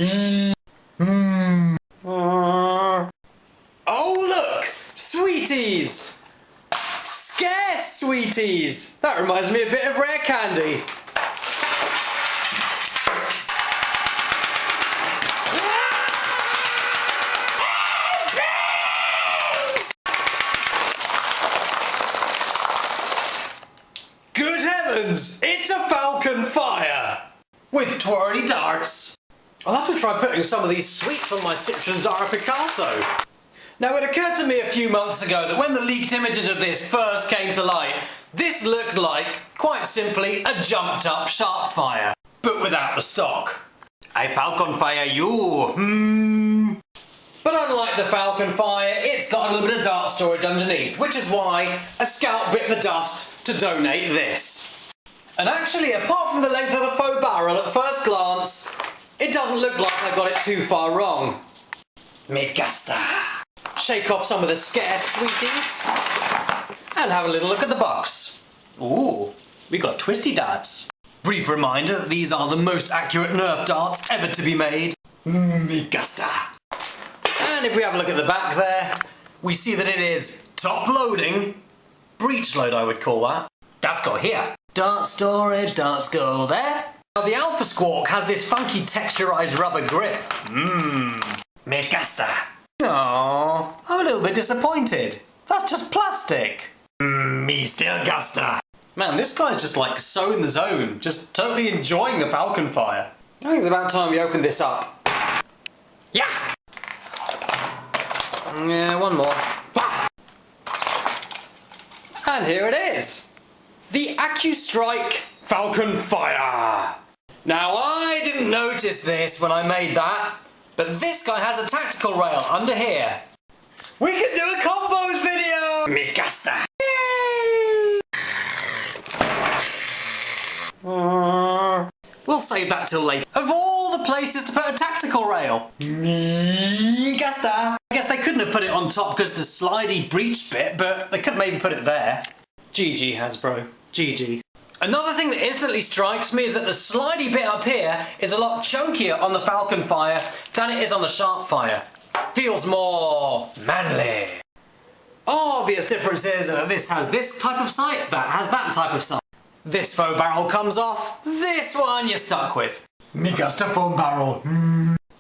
Oh look! Sweeties! Scarce sweeties! That reminds me a bit of rare candy. Good heavens! It's a Falcon Fire! With twirly darts. I'll have to try putting some of these sweets on my Citroen Zara Picasso. Now it occurred to me a few months ago that when the leaked images of this first came to light, this looked like, quite simply, a jumped up Sharpfire, but without the stock. A Falconfire you, But unlike the Falconfire, it's got a little bit of dart storage underneath, which is why a scout bit the dust to donate this. And actually, apart from the length of the faux barrel at first glance, it doesn't look like I got it too far wrong. Me gusta. Shake off some of the scarce sweeties and have a little look at the box. Ooh, we got twisty darts. Brief reminder that these are the most accurate Nerf darts ever to be made. Me gusta. And if we have a look at the back there, we see that it is top loading, breech load I would call that. Darts go here. Dart storage, darts go there. Now the Alpha Squawk has this funky texturized rubber grip. Me gusta. Aww, I'm a little bit disappointed. That's just plastic. Me still gusta. Man, this guy's just like so in the zone, just totally enjoying the Falcon Fire. I think it's about time we open this up. Yeah! Yeah, one more. And here it is. The Accustrike Falcon Fire. Now I didn't notice this when I made that, but this guy has a tactical rail under here. We can do a combos video! Me gusta! Yay! We'll save that till later. Of all the places to put a tactical rail. Me gusta! I guess they couldn't have put it on top because the slidey breech bit, but they could maybe put it there. GG Hasbro. GG. Another thing that instantly strikes me is that the slidey bit up here is a lot chunkier on the Falcon Fire than it is on the Sharpfire. Feels more manly. Obvious difference is that this has this type of sight, that has that type of sight. This faux barrel comes off, this one you're stuck with. Me gusta foam barrel.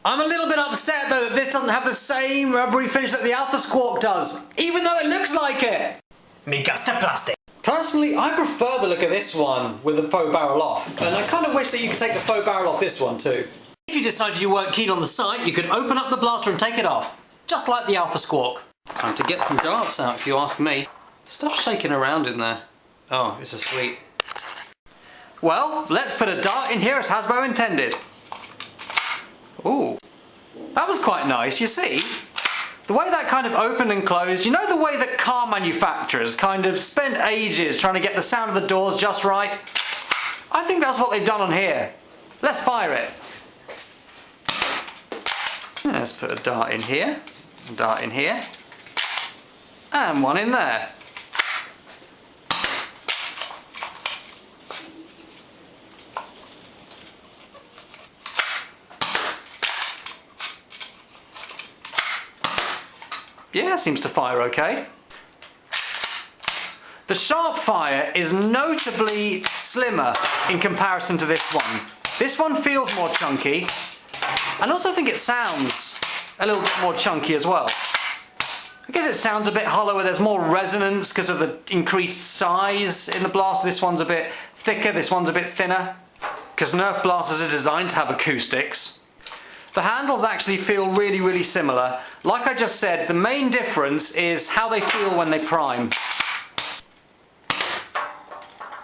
I'm a little bit upset though that this doesn't have the same rubbery finish that the Alpha Squawk does, even though it looks like it. Me gusta plastic. Personally, I prefer the look of this one with the faux barrel off, and I kind of wish that you could take the faux barrel off this one too. If you decided you weren't keen on the sight, you could open up the blaster and take it off, just like the Alpha Squawk. Time to get some darts out if you ask me. Stuff's shaking around in there. Oh, it's a sweet. Well, let's put a dart in here as Hasbro intended. Ooh, that was quite nice, you see. The way that kind of opened and closed, you know the way that car manufacturers kind of spend ages trying to get the sound of the doors just right? I think that's what they've done on here. Let's fire it. Let's put a dart in here, a dart in here, and one in there. Yeah, seems to fire okay. The Sharpfire is notably slimmer in comparison to this one. This one feels more chunky, and also think it sounds a little bit more chunky as well. I guess it sounds a bit hollower, there's more resonance because of the increased size in the blaster. This one's a bit thicker, this one's a bit thinner, because Nerf blasters are designed to have acoustics. The handles actually feel really, really similar. Like I just said, the main difference is how they feel when they prime.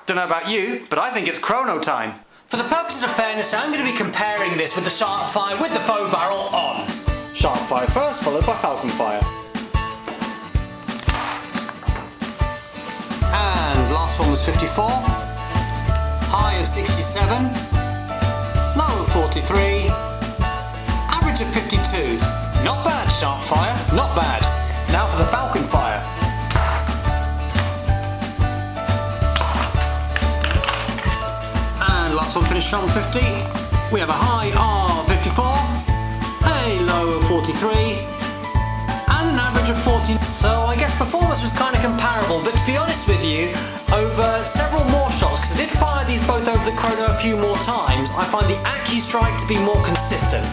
Don't know about you, but I think it's chrono time. For the purposes of fairness, I'm going to be comparing this with the Sharpfire with the faux barrel on. Sharpfire first, followed by Falconfire. And last one was 54. High of 67. Low of 43. Average of 52. Not bad, Sharpfire, not bad. Now for the Falconfire. And last one finished on 50. We have a high of 54. 40. So I guess performance was kind of comparable, but to be honest with you, over several more shots, because I did fire these both over the chrono a few more times, I find the Accustrike to be more consistent.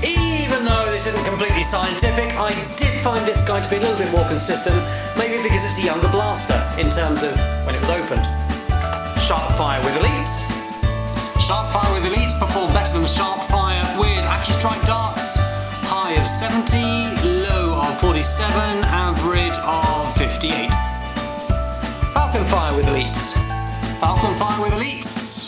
Even though this isn't completely scientific, I did find this guy to be a little bit more consistent, maybe because it's a younger blaster in terms of when it was opened. Sharpfire with Elites. Sharpfire with Elites performed better than Sharpfire with Accustrike darts. High of 70, low of 47, average of 58. Falconfire with Elites. Falconfire with Elites.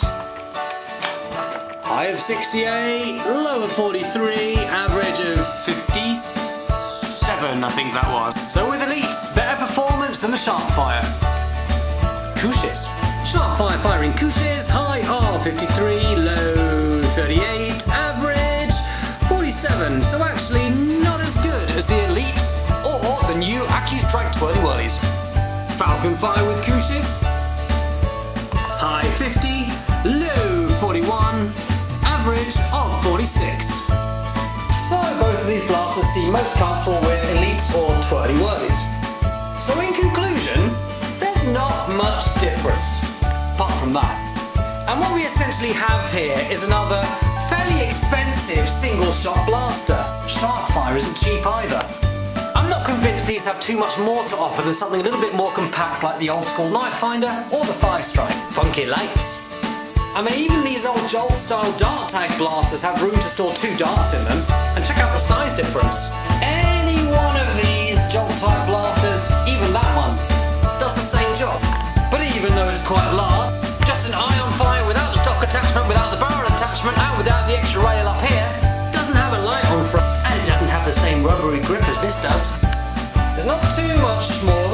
High of 68, low of 43, average of 57, I think that was. So with Elites, better performance than the Sharpfire. Couches. Sharpfire firing couches, high of 53, low 38, average 47. So actually not as good as the Elites or the new Accustrike Twirly Whirlies. Falconfire with couches, high 50, low 41, average of 46. So both of these blasters seem most comfortable with Elites or Twirly Whirlies. So in conclusion, there's not much difference, apart from that. And what we essentially have here is another fairly expensive single-shot blaster. Sharpfire isn't cheap either. I'm not convinced these have too much more to offer than something a little bit more compact like the old-school Knife Finder or the Firestrike. Funky lights. I mean, even these old Jolt-style dart tag blasters have room to store 2 darts in them, and check out the size difference. Any one of these Jolt-type blasters, even that one, does the same job. But even though it's quite large, just an ion fire without the stock attachment, without the barrel attachment, and without the extra rail up here, doesn't have a light on front, and it doesn't have the same rubbery grip as this does. There's not too much more